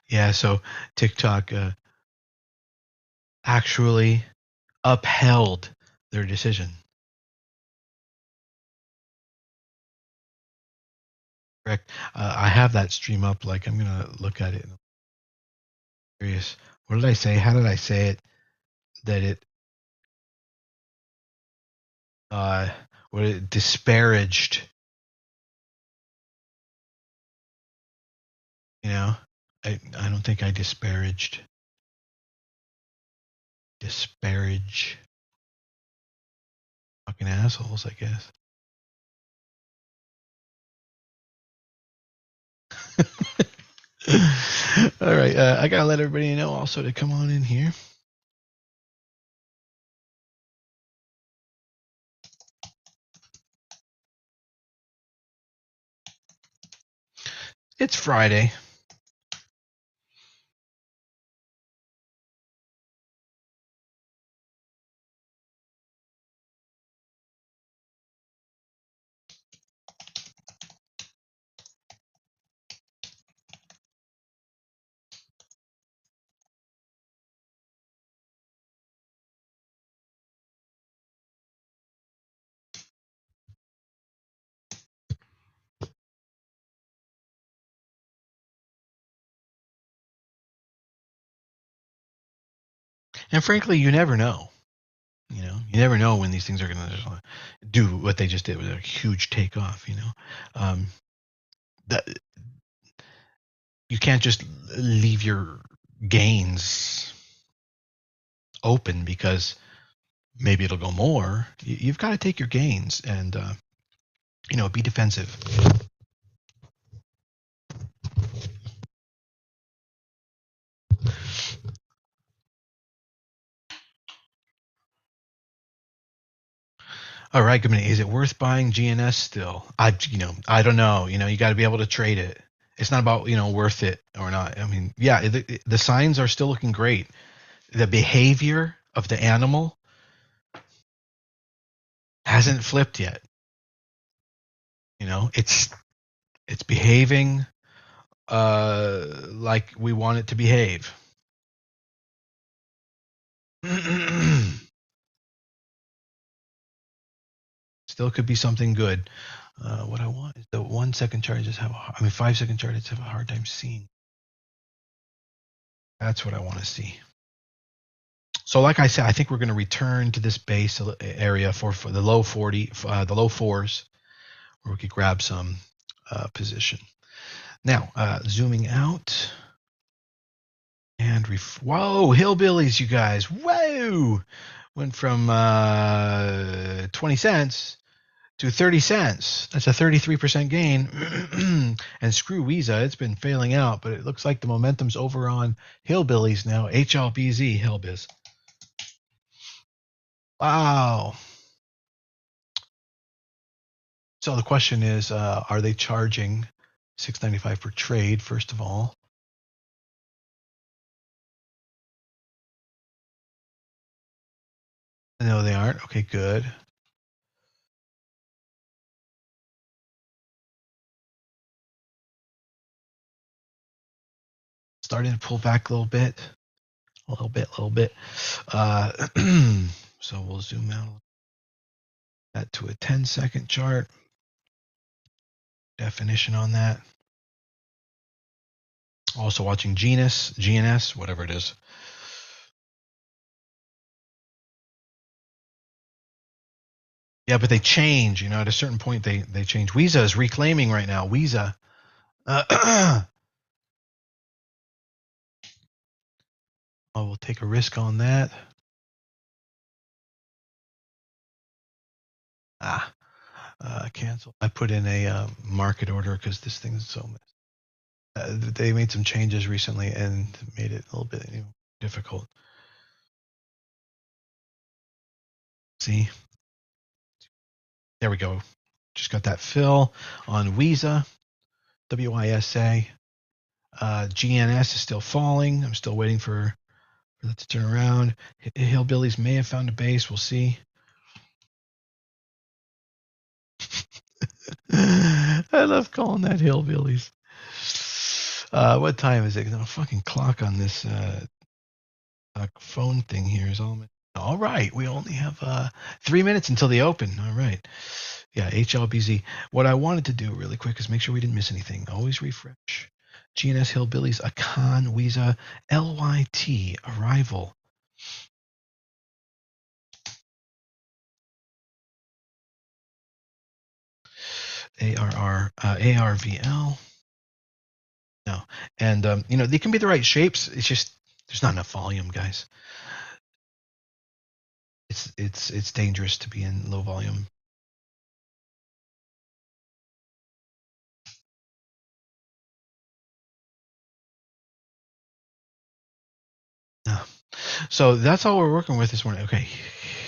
Yeah, so TikTok actually upheld their decision. Correct. I have that stream up. Like, I'm gonna look at it. I'm curious. What did I say? How did I say it? That it uh, what it disparaged. You know, I don't think I disparaged. Disparage fucking assholes, I guess. All right, I gotta let everybody know also to come on in here. It's Friday. And frankly, you never know. You know, you never know when these things are going to do what they just did with a huge takeoff. You know, that you can't just leave your gains open because maybe it'll go more. You've got to take your gains and be defensive. All right, Gimini, is it worth buying GNS still? I don't know. You got to be able to trade it. It's not about worth it or not. I mean, yeah, the signs are still looking great. The behavior of the animal hasn't flipped yet. It's behaving like we want it to behave. Still could be something good. What I want is the 1 second charges 5 second charges have a hard time seeing. That's what I want to see. So, like I said, I think we're going to return to this base area for the low 40, the low fours, where we could grab some position. Now, zooming out, and whoa, hillbillies, you guys, whoa, went from 20 cents to 30 cents. That's a 33% gain. And screw Visa, it's been failing out, but it looks like the momentum's over on hillbillies now. HLBZ, hillbiz. Wow. So the question is, are they charging $6.95 per trade, first of all? No, they aren't. Okay, good. Starting to pull back a little bit. So we'll zoom out that to a 10-second chart. Definition on that. Also watching GNS, whatever it is. Yeah, but they change. At a certain point, they change. Visa is reclaiming right now. Visa. We'll take a risk on that. Cancel. I put in a market order because this thing is so they made some changes recently and made it a little bit difficult. See? There we go. Just got that fill on Visa, WISA. GNS is still falling. I'm still waiting for that to turn around. Hillbillies may have found a base. We'll see. I love calling that hillbillies. What time is it? The fucking clock on this phone thing here is all right. We only have 3 minutes until the open. All right. Yeah, HLBZ. What I wanted to do really quick is make sure we didn't miss anything. Always refresh. GNS Hillbillies, Akan, Weeza, LYT, Arrival. ARVL. No. And, they can be the right shapes. It's just there's not enough volume, guys. It's dangerous to be in low volume. No. So that's all we're working with this morning. Okay.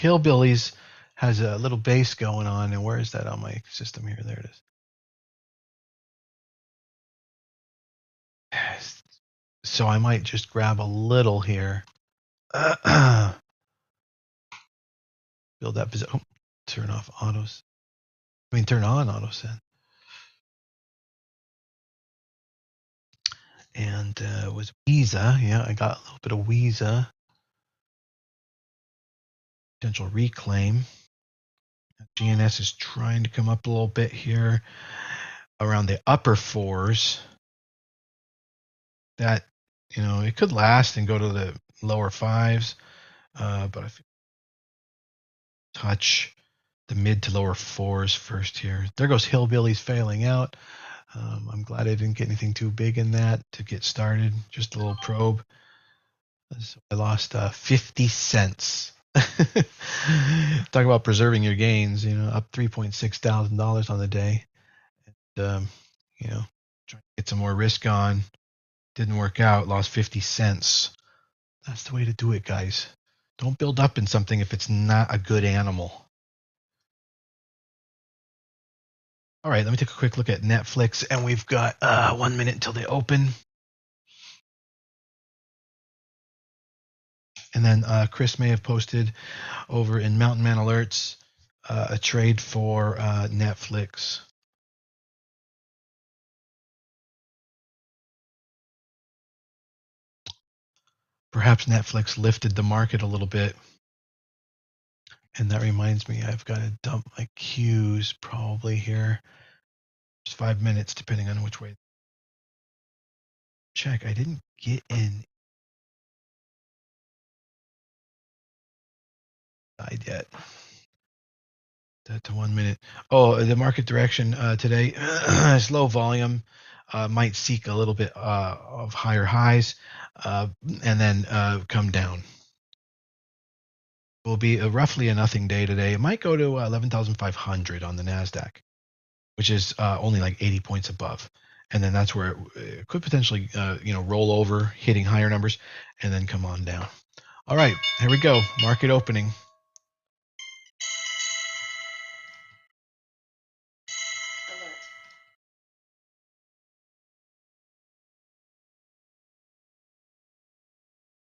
Hillbillies has a little bass going on. And where is that on my system here? There it is. So I might just grab a little here. Build that position. Oh, turn off autos. Turn on auto send. And it was Weeza. Yeah, I got a little bit of Weeza. Potential reclaim. GNS is trying to come up a little bit here around the upper fours. That, it could last and go to the lower fives. But I feel touch the mid to lower fours first here. There goes Hillbillies failing out. I'm glad I didn't get anything too big in that to get started. Just a little probe. So I lost 50 cents. Talk about preserving your gains. Up $3.6 thousand on the day. And, trying to get some more risk on. Didn't work out. Lost 50 cents. That's the way to do it, guys. Don't build up in something if it's not a good animal. All right, let me take a quick look at Netflix, and we've got 1 minute until they open. And then Chris may have posted over in Mountain Man Alerts a trade for Netflix. Perhaps Netflix lifted the market a little bit. And that reminds me, I've got to dump my queues probably here. Just 5 minutes, depending on which way. Check, I didn't get in yet. That to 1 minute. Oh, the market direction today is low volume. Might seek a little bit of higher highs and then come down. Will be roughly a nothing day today. It might go to 11,500 on the NASDAQ, which is only like 80 points above. And then that's where it could potentially, roll over, hitting higher numbers, and then come on down. All right, here we go. Market opening.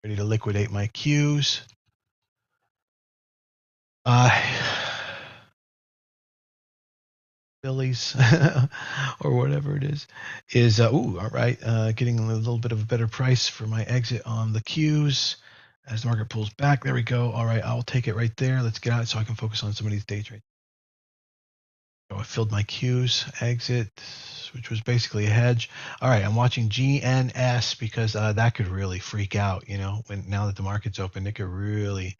Ready to liquidate my queues. Phillies or whatever it is all right, getting a little bit of a better price for my exit on the queues as the market pulls back. There we go. All right, I'll take it right there. Let's get out so I can focus on some of these day trades. So I filled my queues, exit, which was basically a hedge. All right, I'm watching GNS because that could really freak out, now that the market's open. It could really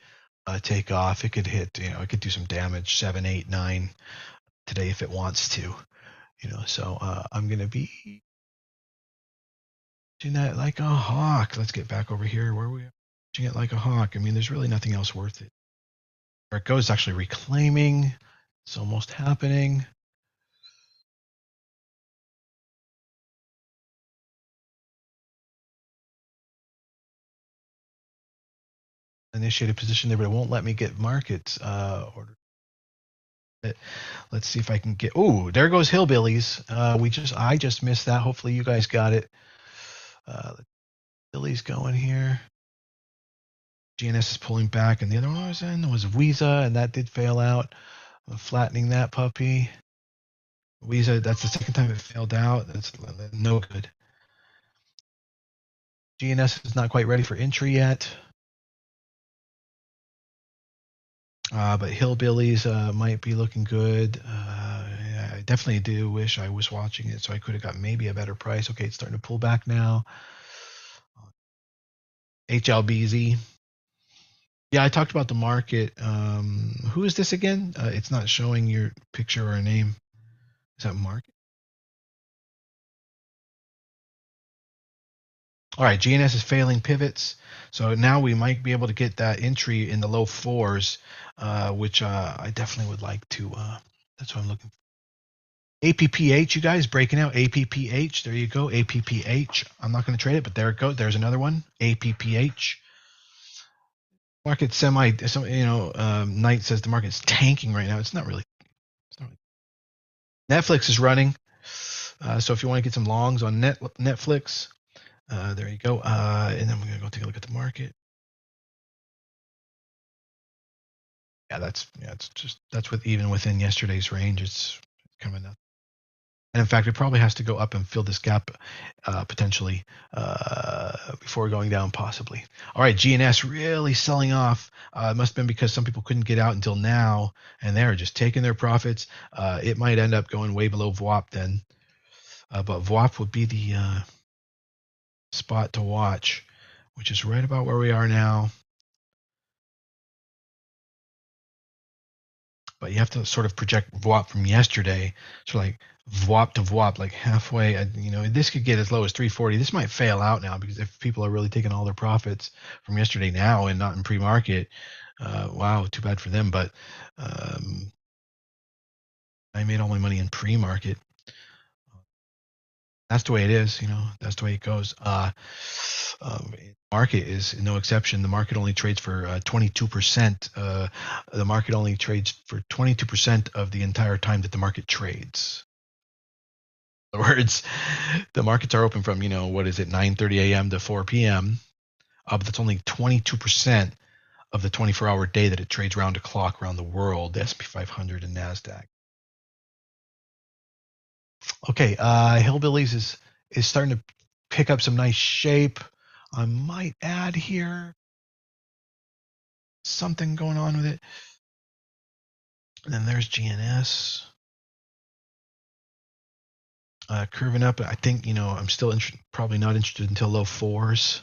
take off. It could hit, it could do some damage, 7, 8, 9 today if it wants to. So I'm going to be watching that like a hawk. Let's get back over here where we are watching it like a hawk. There's really nothing else worth it. Where it goes, actually reclaiming. It's almost happening. Initiate a position there, but it won't let me get markets order. Let's see if I can get. Oh, there goes Hillbillies. I just missed that. Hopefully you guys got it. Hillbillies going here. GNS is pulling back, and the other one was Weeza, and that did fail out. I'm flattening that puppy. Weeza, that's the second time it failed out. That's no good. GNS is not quite ready for entry yet. But Hillbillies might be looking good. Yeah, I definitely do wish I was watching it so I could have got maybe a better price. Okay, it's starting to pull back now. HLBZ. Yeah, I talked about the market. Who is this again? It's not showing your picture or a name. Is that market? All right, GNS is failing pivots. So now we might be able to get that entry in the low fours, which I definitely would like to. That's what I'm looking for. APPH, you guys breaking out APPH. There you go, APPH. I'm not going to trade it, but there it goes. There's another one, APPH. Market Knight says the market's tanking right now. It's not really. Netflix is running. So if you want to get some longs on Netflix, there you go. And then we're going to go take a look at the market. Yeah, that's even within yesterday's range. It's kind of enough. And in fact, it probably has to go up and fill this gap potentially before going down, possibly. All right, GNS really selling off. It must have been because some people couldn't get out until now, and they're just taking their profits. It might end up going way below VWAP then. But VWAP would be the spot to watch, which is right about where we are now. But you have to sort of project VWAP from yesterday. So like VWAP to VWAP, like halfway. This could get as low as 340. This might fail out now because if people are really taking all their profits from yesterday now and not in pre-market, wow, too bad for them. But I made all my money in pre-market. That's the way it is, that's the way it goes. Market is no exception. The market only trades for 22%. The market only trades for 22% of the entire time that the market trades. In other words, the markets are open from, 9:30 a.m. to 4 p.m. But that's only 22% of the 24-hour day that it trades round the clock around the world, the S&P 500 and NASDAQ. Okay, Hillbillies is starting to pick up some nice shape. I might add here something going on with it. And then there's GNS. Curving up. I think, I'm still probably not interested until low fours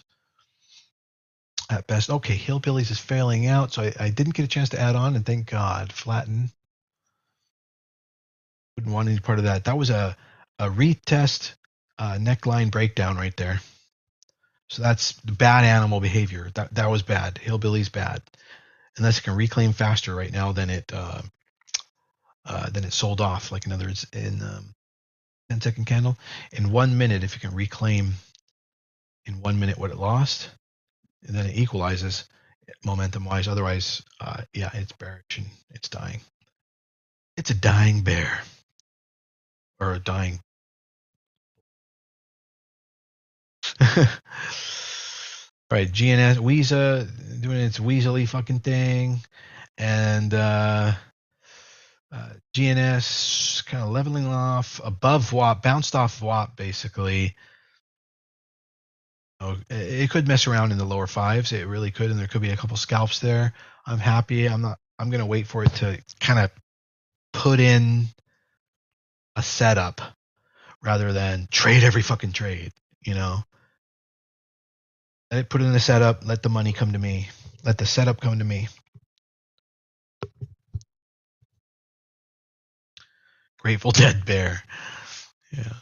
at best. Okay, Hillbillies is failing out, so I didn't get a chance to add on, and thank God. Flatten. Wouldn't want any part of that. That was a retest neckline breakdown right there. So that's bad animal behavior. That was bad. Hillbillies bad. Unless it can reclaim faster right now than it sold off. Like in other words, in 10-second candle, in 1 minute, if you can reclaim in 1 minute what it lost, and then it equalizes momentum wise. Otherwise, it's bearish and it's dying. It's a dying bear or a dying. All right, GNS Visa doing its weaselly fucking thing, and GNS kind of leveling off above WAP, bounced off WAP basically. It could mess around in the lower fives. It really could, and there could be a couple scalps there. I'm happy. I'm going to wait for it to kind of put in a setup rather than trade every fucking trade. Let it put in a setup. Let the money come to me. Let the setup come to me. Grateful Dead bear. Yeah.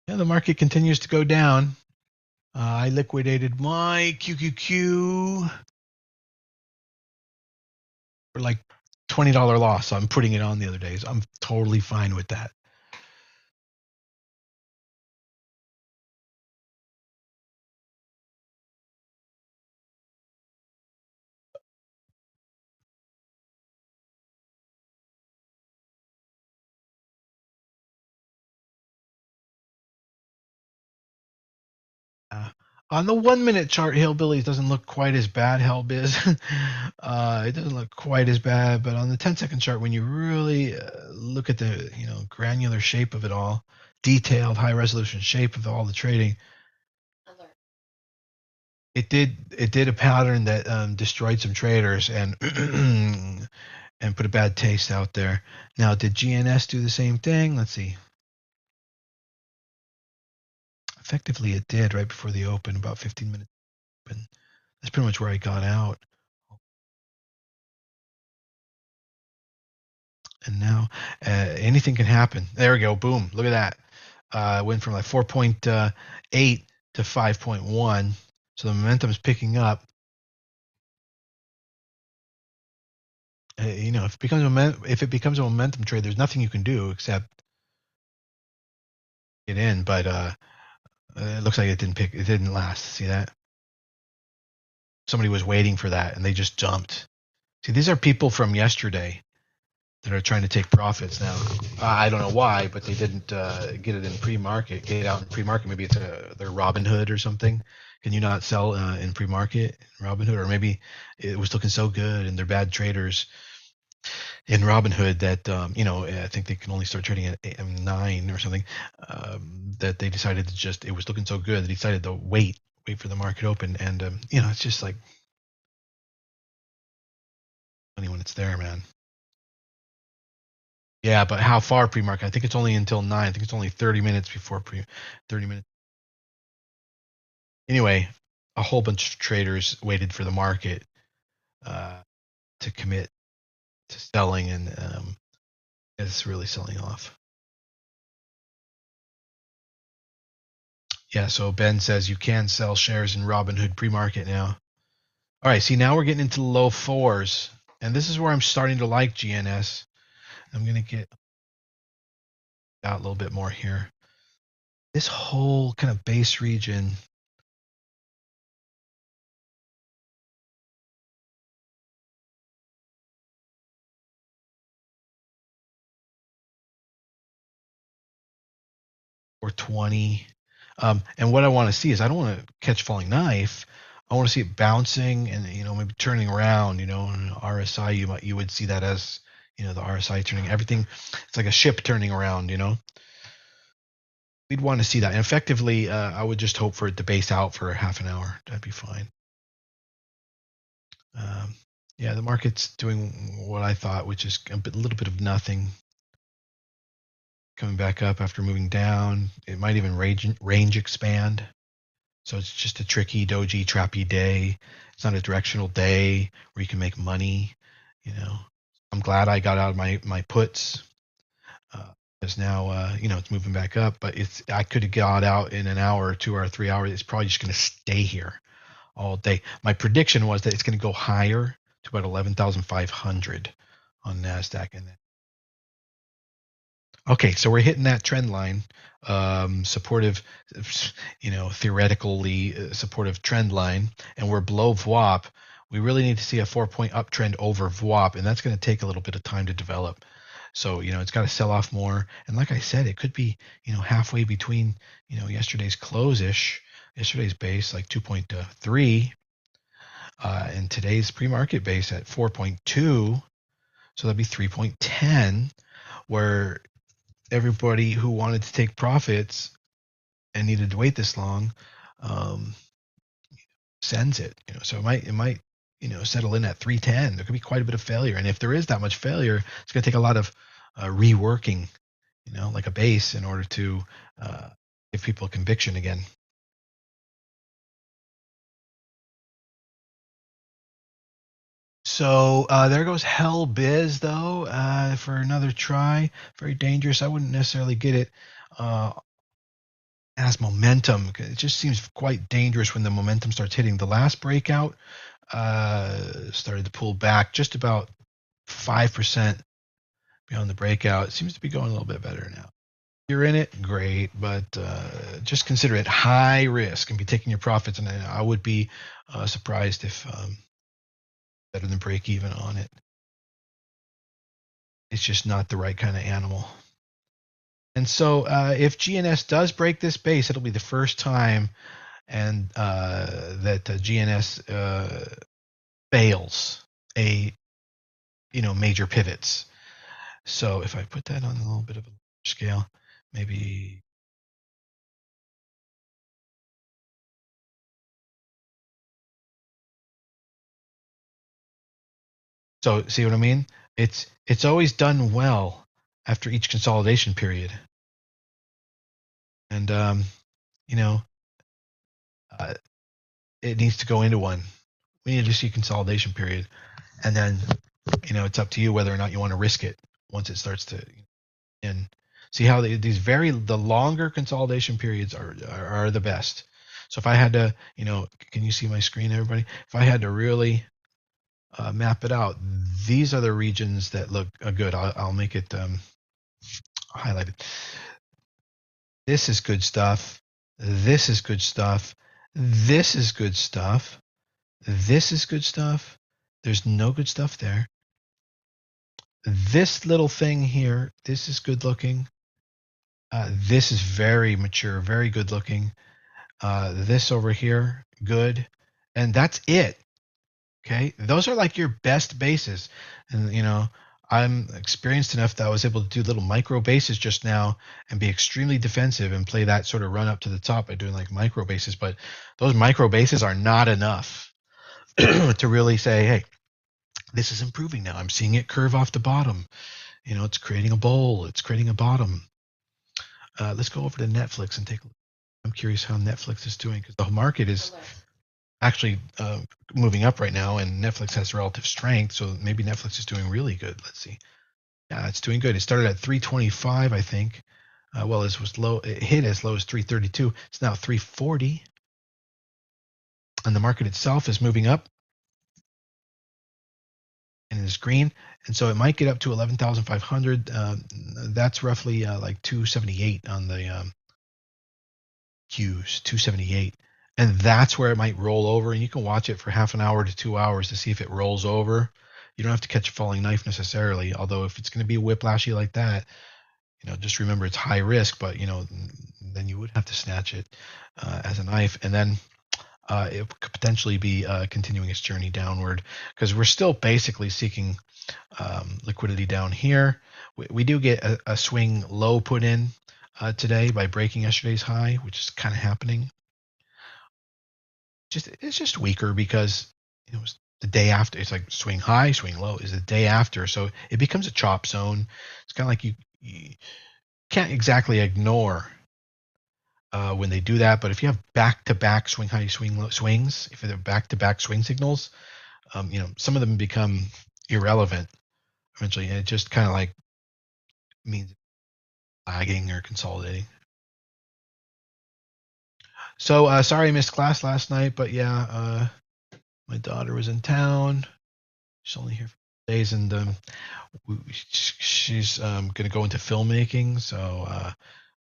The market continues to go down. I liquidated my QQQ for like $20 loss. So I'm putting it on the other days. I'm totally fine with that. On the 1 minute chart, Hillbillies doesn't look quite as bad, Hellbiz. It doesn't look quite as bad, but on the 10-second chart, when you really look at the granular shape of it all, detailed, high resolution shape of all the trading, It did a pattern that destroyed some traders and and put a bad taste out there. Now, did GNS do the same thing? Let's see. Effectively, it did right before the open, about 15 minutes open. That's pretty much where I got out. And now anything can happen. There we go. Boom. Look at that. Went from like 4.8 to 5.1. So the momentum is picking up. If it becomes a momentum trade, there's nothing you can do except get in. But it looks like it didn't pick. It didn't last. See that? Somebody was waiting for that, and they just jumped. See, these are people from yesterday that are trying to take profits now. I don't know why, but they didn't get it in pre-market. Get it out in pre-market. Maybe it's their Robinhood or something. Can you not sell in pre-market in Robinhood? Or maybe it was looking so good and they're bad traders in Robinhood that I think they can only start trading at 9 or something. That they decided to it was looking so good they decided to wait for the market open, and it's just like funny when it's there, man. Yeah, but how far pre-market? I think it's only until 9. I think it's only 30 minutes before 30 minutes. Anyway, a whole bunch of traders waited for the market uh, to commit to selling, and it's really selling off. Yeah, so Ben says you can sell shares in Robinhood pre-market now. All right, see, now we're getting into the low fours, and this is where I'm starting to like GNS. I'm going to get out a little bit more here. This whole kind of base region, or 20. And what I want to see is I don't want to catch falling knife. I want to see it bouncing and maybe turning around. In RSI you would see that as the RSI turning everything. It's like a ship turning around. We'd want to see that. And effectively, I would just hope for it to base out for half an hour. That'd be fine. Yeah, the market's doing what I thought, which is a little bit of nothing. Coming back up after moving down. It might even range expand. So it's just a tricky doji trappy day. It's not a directional day where you can make money. I'm glad I got out of my puts. Because now it's moving back up, but I could have got out in an hour or 2 or 3 hours. It's probably just going to stay here all day. My prediction was that it's going to go higher to about 11,500 on Nasdaq. And okay, so we're hitting that trend line, supportive, theoretically supportive trend line, and we're below VWAP. We really need to see a 4-point uptrend over VWAP, and that's going to take a little bit of time to develop. So it's got to sell off more, and like I said, it could be halfway between yesterday's close-ish, yesterday's base like 2.3, and today's pre-market base at 4.2. So that'd be 3.10, where everybody who wanted to take profits and needed to wait this long sends it. So it might settle in at 310. There could be quite a bit of failure, and if there is that much failure, it's going to take a lot of reworking, like a base, in order to give people conviction again. So there goes Hell Biz, though, for another try. Very dangerous. I wouldn't necessarily get it as momentum. It just seems quite dangerous when the momentum starts hitting. The last breakout started to pull back just about 5% beyond the breakout. It seems to be going a little bit better now. You're in it, great, but just consider it high risk and be taking your profits. And I would be surprised if better than break even on it. It's just not the right kind of animal. And so if GNS does break this base, it'll be the first time and that GNS fails a major pivots. So if I put that on a little bit of a scale, maybe So see what I mean? It's always done well after each consolidation period, and you know uh, it needs to go into one. We need to see consolidation period, and then it's up to you whether or not you want to risk it once it starts to and see how the longer consolidation periods are the best. So if I had to, can you see my screen, everybody? If I had to really map it out, these are the regions that look good. I'll make it highlighted. This is good stuff. This is good stuff. This is good stuff. This is good stuff. There's no good stuff there. This little thing here, this is good looking. This is very mature, very good looking. This over here, good. And that's it. Okay. Those are like your best bases. And, I'm experienced enough that I was able to do little micro bases just now and be extremely defensive and play that sort of run up to the top by doing like micro bases. But those micro bases are not enough to really say, hey, this is improving now. I'm seeing it curve off the bottom. It's creating a bowl. It's creating a bottom. Let's go over to Netflix and take a look. I'm curious how Netflix is doing because the market is actually moving up right now, and Netflix has relative strength, so maybe Netflix is doing really good. Let's see. Yeah, it's doing good. It started at 325, I think. Well, it was low. It hit as low as 332. It's now 340, and the market itself is moving up, and it's green, and so it might get up to 11,500. That's roughly like 278 on the Qs, 278. And that's where it might roll over, and you can watch it for half an hour to 2 hours to see if it rolls over. You don't have to catch a falling knife necessarily, although if it's going to be whiplashy like that, just remember it's high risk, but then you would have to snatch it as a knife, and then it could potentially be continuing its journey downward because we're still basically seeking liquidity down here. We do get a swing low put in today by breaking yesterday's high, which is kind of happening. It's just weaker because it was the day after. It's like swing high, swing low is the day after, so it becomes a chop zone. It's kind of like you can't exactly ignore when they do that, but if you have back-to-back swing high, swing low swings, if they're back-to-back swing signals, some of them become irrelevant eventually, and it just kind of like means lagging or consolidating. So sorry I missed class last night, but yeah, my daughter was in town. She's only here for days, and she's going to go into filmmaking. So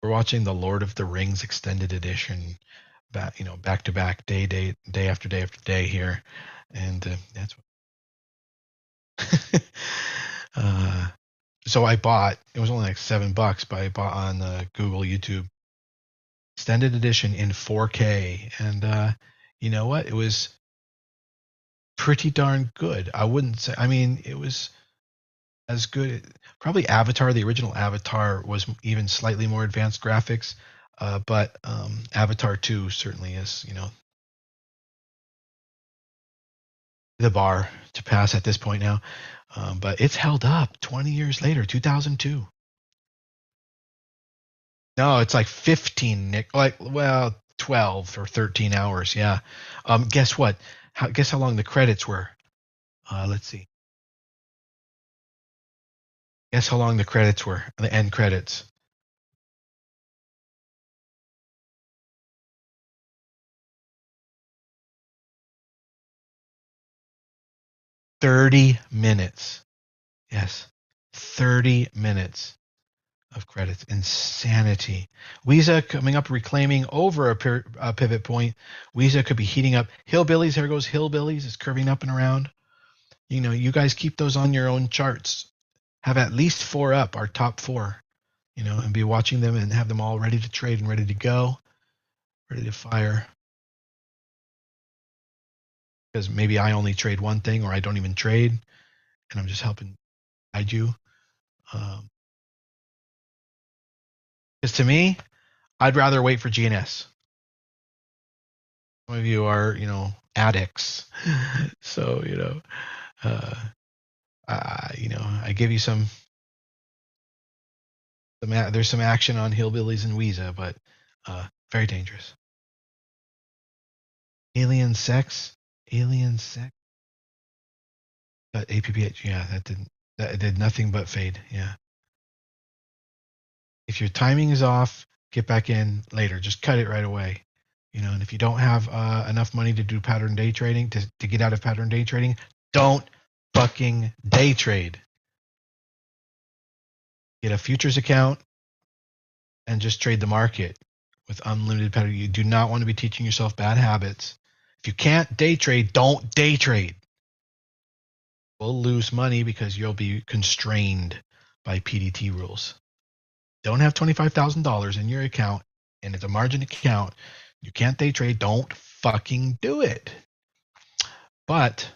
we're watching the Lord of the Rings extended edition, back to back, day after day after day here, and that's what. So I bought. It was only like $7, but I bought on Google YouTube extended edition in 4K, and you know what? It was pretty darn good. I wouldn't say. I mean, it was as good. Probably Avatar, the original Avatar, was even slightly more advanced graphics, but Avatar 2 certainly is, the bar to pass at this point now. But it's held up 20 years later, 2002. No, it's like 15, Nick. Like, well, 12 or 13 hours. Yeah. Guess what? Guess how long the credits were? Let's see. Guess how long the credits were? The end credits. 30 minutes. Yes. 30 minutes of credits. Insanity. Weeza coming up, reclaiming over a pivot point. Weeza could be heating up. Hillbillies, here goes Hillbillies. It's curving up and around. You guys keep those on your own charts. Have at least 4 up, our top 4, and be watching them and have them all ready to trade and ready to go, ready to fire. Because maybe I only trade one thing or I don't even trade, and I'm just helping guide you. Because to me, I'd rather wait for GNS. Some of you are, addicts. So, I give you there's some action on hillbillies and Weeza, but very dangerous. Alien sex, alien sex. APPH, yeah, that did nothing but fade. Yeah. If your timing is off, get back in later. Just cut it right away. And if you don't have enough money to do pattern day trading, to get out of pattern day trading, don't fucking day trade. Get a futures account and just trade the market with unlimited pattern. You do not want to be teaching yourself bad habits. If you can't day trade, don't day trade. You'll lose money because you'll be constrained by PDT rules. Don't have $25,000 in your account and it's a margin account. You can't day trade. Don't fucking do it. But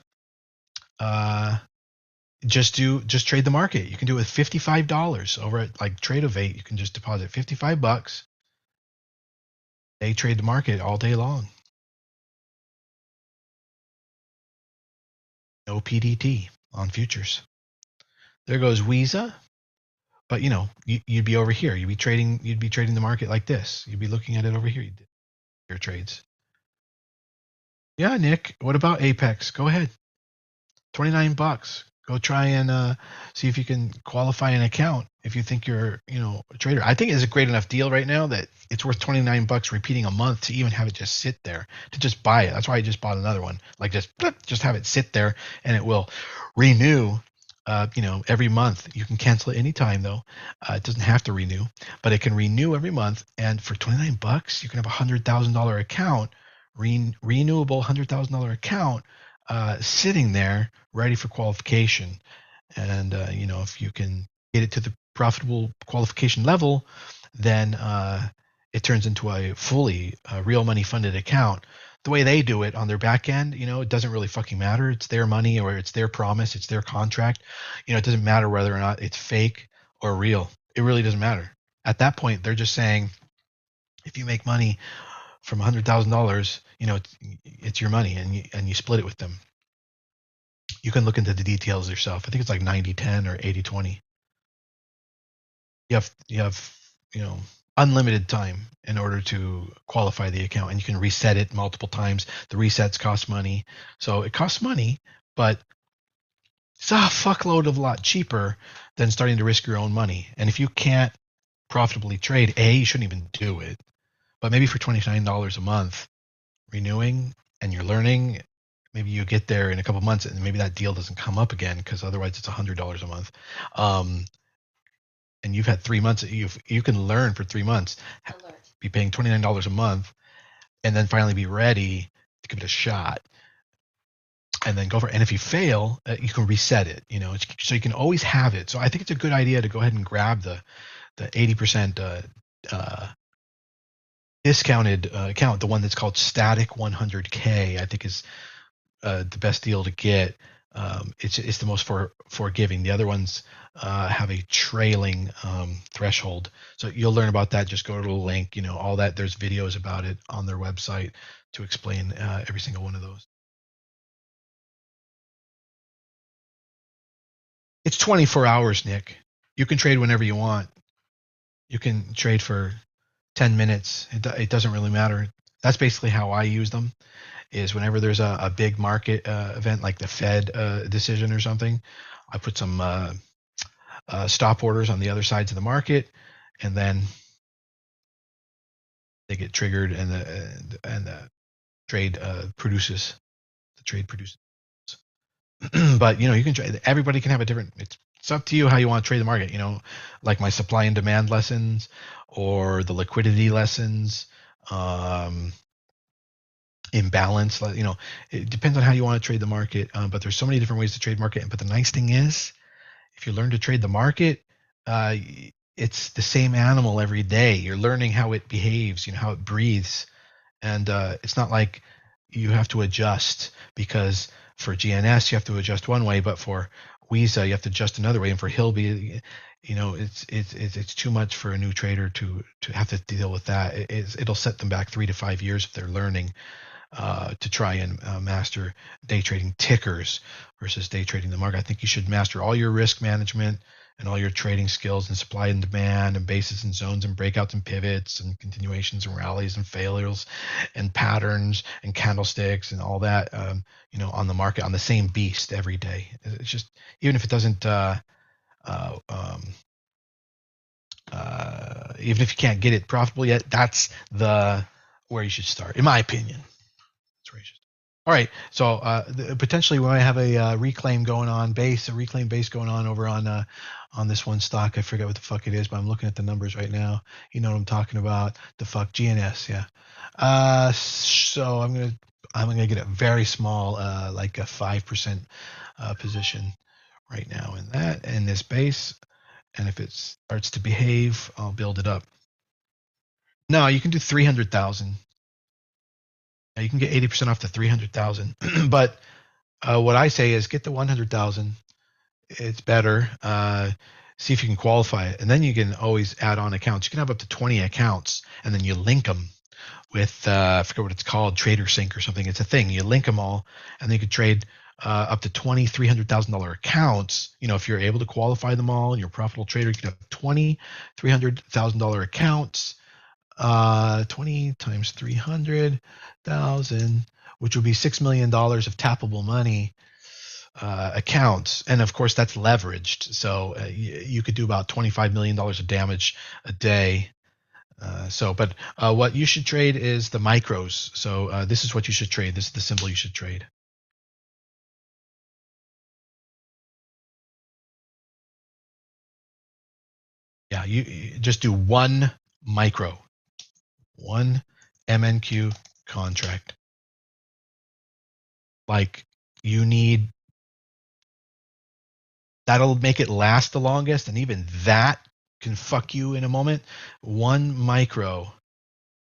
just trade the market. You can do it with $55 over at like Tradeovate. You can just deposit $55. Day trade the market all day long. No PDT on futures. There goes Weeza. But you'd be over here. You'd be trading the market like this. You'd be looking at it over here. You did your trades. Yeah, Nick. What about Apex? Go ahead. $29. Go try and see if you can qualify an account if you think you're a trader. I think it's a great enough deal right now that it's worth $29 repeating a month to even have it just sit there, to just buy it. That's why I just bought another one. Like just have it sit there and it will renew. Every month. You can cancel it anytime though. It doesn't have to renew, but it can renew every month. And for $29, you can have a $100,000 account, renewable $100,000 account, sitting there ready for qualification. And if you can get it to the profitable qualification level, then it turns into a fully real money funded account. The way they do it on their back end, it doesn't really fucking matter. It's their money or it's their promise. It's their contract. It doesn't matter whether or not it's fake or real. It really doesn't matter. At that point, they're just saying, if you make money from $100,000, it's your money and you split it with them. You can look into the details yourself. I think it's like 90-10 or 80-20. You have unlimited time in order to qualify the account, and you can reset it multiple times. The resets cost money, so it costs money, but it's a fuckload of a lot cheaper than starting to risk your own money. And if you can't profitably trade, you shouldn't even do it. But maybe for $29 a month, renewing and you're learning, maybe you get there in a couple months, and maybe that deal doesn't come up again because otherwise it's $100 a month. And you've had 3 months, you can learn for 3 months, be paying $29 a month, and then finally be ready to give it a shot, and then go for it. And if you fail, you can reset it, so you can always have it. So I think it's a good idea to go ahead and grab the 80% discounted account, the one that's called Static 100K. I think is the best deal to get. It's the most forgiving. The other ones have a trailing threshold. So you'll learn about that. Just go to the link, all that. There's videos about it on their website to explain every single one of those. It's 24 hours, Nick. You can trade whenever you want. You can trade for 10 minutes. It doesn't really matter. That's basically how I use them. Is whenever there's a big market event like the Fed decision or something, I put some stop orders on the other sides of the market, and then they get triggered, and the trade produces. The trade produces. But you can trade. Everybody can have a different. It's up to you how you want to trade the market. Like my supply and demand lessons or the liquidity lessons. Imbalance, it depends on how you want to trade the market, but there's so many different ways to trade market. But the nice thing is, if you learn to trade the market, it's the same animal every day. You're learning how it behaves, how it breathes, and it's not like you have to adjust, because for GNS you have to adjust one way, but for Weeza you have to adjust another way, and for Hilby, it's too much for a new trader to have to deal with that. It'll set them back 3 to 5 years if they're learning. to try and master day trading tickers versus day trading the market. I think you should master all your risk management and all your trading skills and supply and demand and bases and zones and breakouts and pivots and continuations and rallies and failures and patterns and candlesticks and all that, on the market on the same beast every day. It's just, even if it doesn't, uh, um, even if you can't get it profitable yet, that's where you should start, in my opinion. That's where you should start. All right, so potentially we might have a reclaim base going on over on this one stock. I forget what the fuck it is, but I'm looking at the numbers right now. You know what I'm talking about? The fuck GNS, yeah. So I'm gonna get a very small, like a 5% position right now in this base, and if it starts to behave, I'll build it up. No, you can do 300,000. You can get 80% off the 300,000, but what I say is get the 100,000. It's better. See if you can qualify it, and then you can always add on accounts. You can have up to 20 accounts, and then you link them with I forget what it's called, Trader Sync or something. It's a thing. You link them all, and then you could trade up to $300,000 accounts. If you're able to qualify them all and you're a profitable trader, you could have $300,000 accounts. 20 times 300,000, which would be $6 million of tappable money accounts. And of course, that's leveraged. So you could do about $25 million of damage a day. But what you should trade is the micros. So this is what you should trade. This is the symbol you should trade. Yeah, you just do one micro. One MNQ contract. Like, you need, that'll make it last the longest, and even that can fuck you in a moment. One micro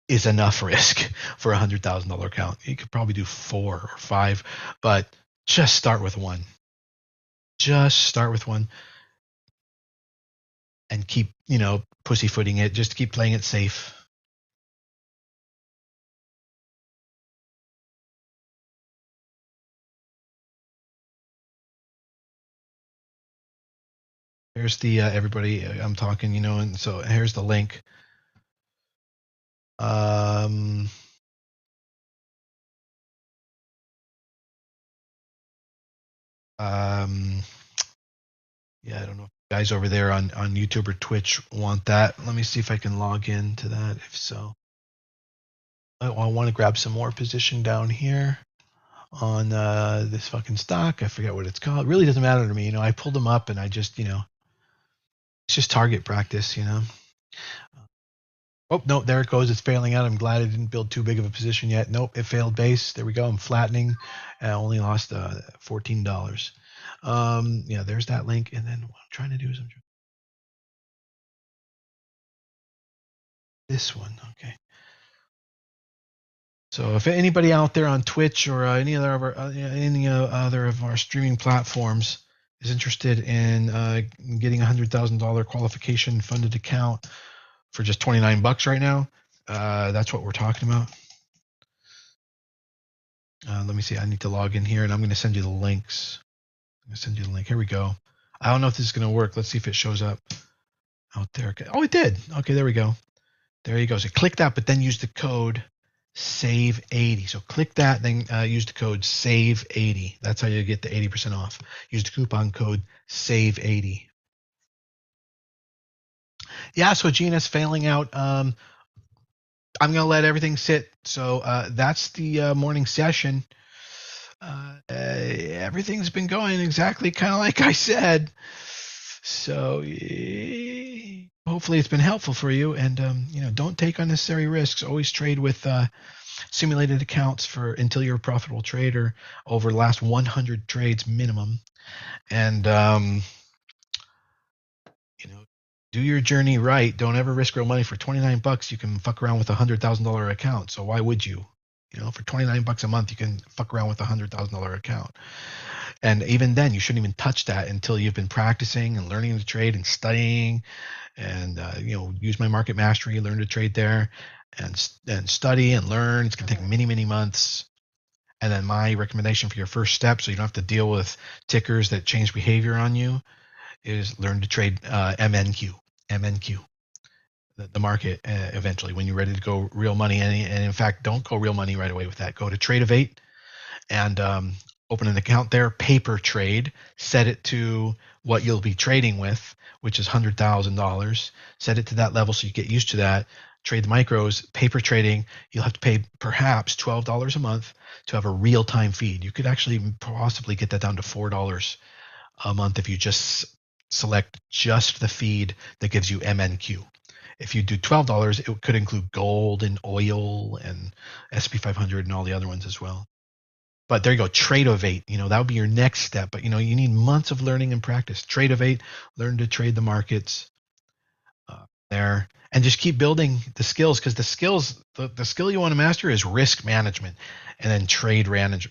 is enough risk for $100,000 account. You could probably do 4 or 5, but just start with one. Just start with one and keep, pussyfooting it. Just keep playing it safe. Here's the everybody I'm talking, and so here's the link. Yeah, I don't know if guys over there on YouTube or Twitch want that. Let me see if I can log in to that. If so, I want to grab some more position down here on this fucking stock. I forget what it's called. It really doesn't matter to me. I pulled them up and I just, it's just target practice, Oh, no, there it goes. It's failing out. I'm glad I didn't build too big of a position yet. Nope, it failed base. There we go. I'm flattening. I only lost $14. Yeah, there's that link. And then what I'm trying to do is this one. Okay. So if anybody out there on Twitch or any other of our streaming platforms is interested in getting $100,000 qualification funded account for just $29 right now, that's what we're talking about. Let me see. I need to log in here, and I'm going to send you the links. I'm going to send you the link. Here we go. I don't know if this is going to work. Let's see if it shows up out there. Okay. Oh, it did. Okay, there we go. There you go. So click that, but then use the code SAVE80. So click that, then use the code SAVE80. That's how you get the 80% off. Use the coupon code SAVE80. Yeah, so GNS failing out. I'm going to let everything sit. So that's the morning session. Everything's been going exactly kind of like I said. So hopefully it's been helpful for you. And don't take unnecessary risks. Always trade with simulated accounts until you're a profitable trader over the last 100 trades minimum. And do your journey right. Don't ever risk real money. For $29, you can fuck around with $100,000 account. So why would you? For $29 a month, you can fuck around with $100,000 account. And even then, you shouldn't even touch that until you've been practicing and learning to trade and studying. And use my market mastery, learn to trade there, and study and learn. It's going to take many months. And then my recommendation for your first step, so you don't have to deal with tickers that change behavior on you, is learn to trade MNQ. MNQ. The market eventually when you're ready to go real money. And in fact, don't go real money right away with that. Go to Trade of 8 and open an account there, paper trade, set it to what you'll be trading with, which is $100,000. Set it to that level so you get used to that. Trade the micros, paper trading. You'll have to pay perhaps $12 a month to have a real-time feed. You could actually possibly get that down to $4 a month if you just select just the feed that gives you MNQ. If you do $12, it could include gold and oil and SP 500 and all the other ones as well. But there you go, Trade of 8. That would be your next step. But you need months of learning and practice. Trade of 8, learn to trade the markets there, and just keep building the skills, because the skill you want to master is risk management, and then trade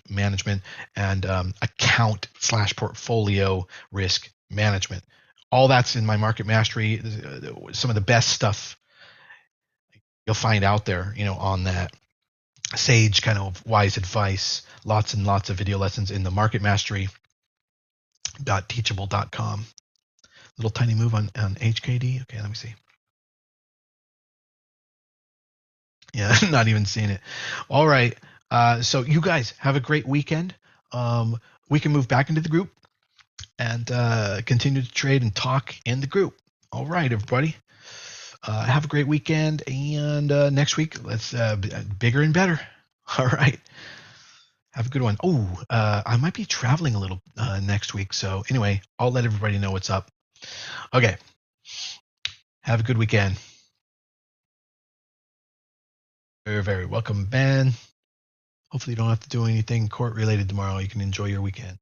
management, and account/portfolio risk management. All that's in my market mastery. Some of the best stuff you'll find out there, on that. Sage kind of wise advice, lots and lots of video lessons in the marketmastery.teachable.com. Little tiny move on HKD. Okay, let me see. Yeah, not even seeing it. All right. So you guys have a great weekend. We can move back into the group and continue to trade and talk in the group. All right, everybody. Have a great weekend, and next week, let's bigger and better. All right. Have a good one. Oh, I might be traveling a little next week. So anyway, I'll let everybody know what's up. Okay. Have a good weekend. Very, very welcome, Ben. Hopefully you don't have to do anything court related tomorrow. You can enjoy your weekend.